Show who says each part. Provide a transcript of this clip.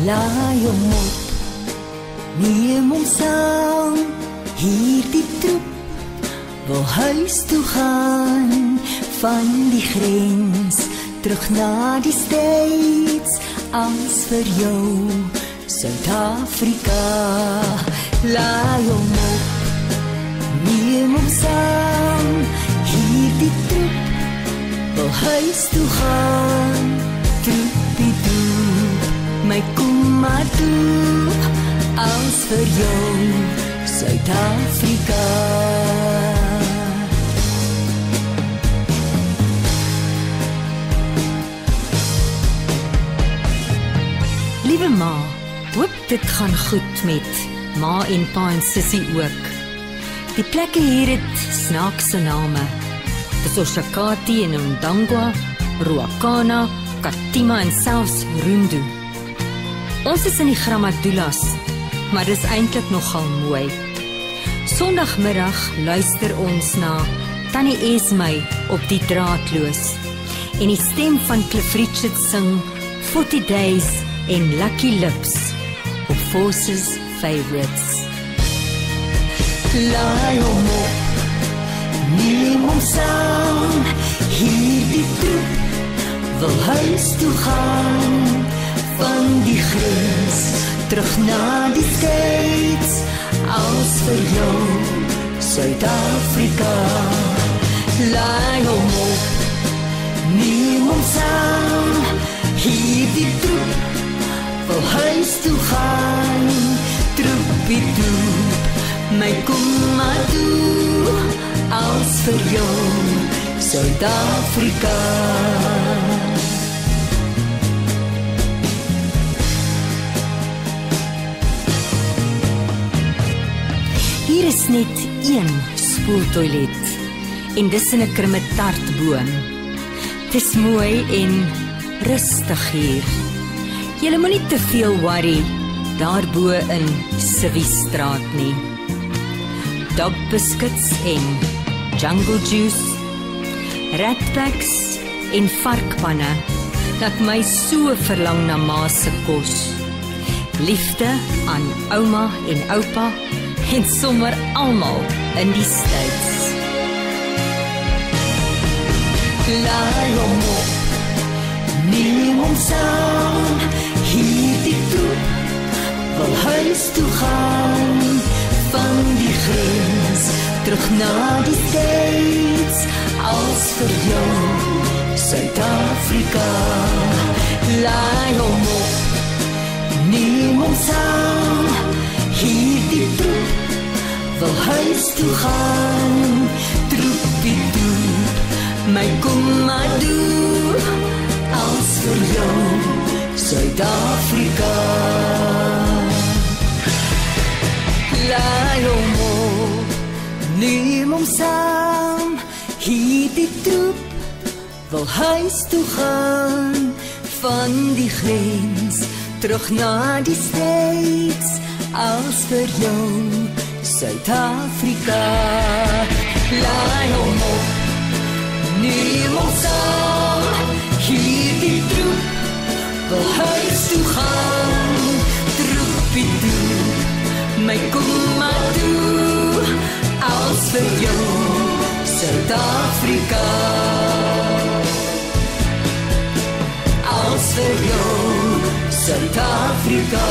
Speaker 1: Laai hom op, neem hom saam, hierdie troep wil huis toe gaan, van die grens, terug na die States, als vir jou, Suid-Afrika. Laai hom op, neem hom saam, hierdie troep wil huis toe gaan, troepie doep, my kom maar toe, als vir jou, Suid-Afrika. Liewe ma, hoop dit gaan goed met ma en pa en sissie ook. Die plekke hier het snaakse name. Dis Oshakati en Ndangwa, Ruakana, Katima en selfs Rundu. Ons is in die Grammadulas, maar dis eintlik nogal mooi. Sondagmiddag luister ons na Tannie Esmey op die draadloos en die stem van Cliff Richard sing 40 Days en Lucky Lips op Forces Favorites. Laai hom op, neem hom saam, hierdie troep wil huis toe gaan, van die grens, terug na die States, als vir jou, Suid-Afrika. Laai hom op, neem hom saam, hierdie troep wil huis toe gaan, troepie doep, my kom maar toe, als vir jou, Suid-Afrika. Hier is net een spoeltoilet, en dis in 'n krummetartboom. Dis mooi en rustig hier. Julle moenie te veel worry daarbo in Civistraat nie. Dog biscuits en jungle juice, ratpacks en varkpanne, dat my so verlang na ma se kos. Liefde aan ouma en oupa en sommer almal in die States. Laai hom op, neem hom saam, hierdie troep wil huis toe gaan, van die grens, terug na die States, als vir jou, Suid-Afrika. Laai hom op, neem hom saam, hierdie troep wil huis toe gaan, troepie doep, my kom maar doe, als vir jou, Suid-Afrika. Laai hom op, neem hom saam, hierdie troep wil huis toe gaan, van die grens, terug na die States, als vir jou, Suid-Afrika. Laai hom op, neem hom saam, hierdie troep wil huis toe gaan, troepie doep, my kom maar toe, als vir jou, Suid-Afrika. Als vir jou, Suid-Afrika.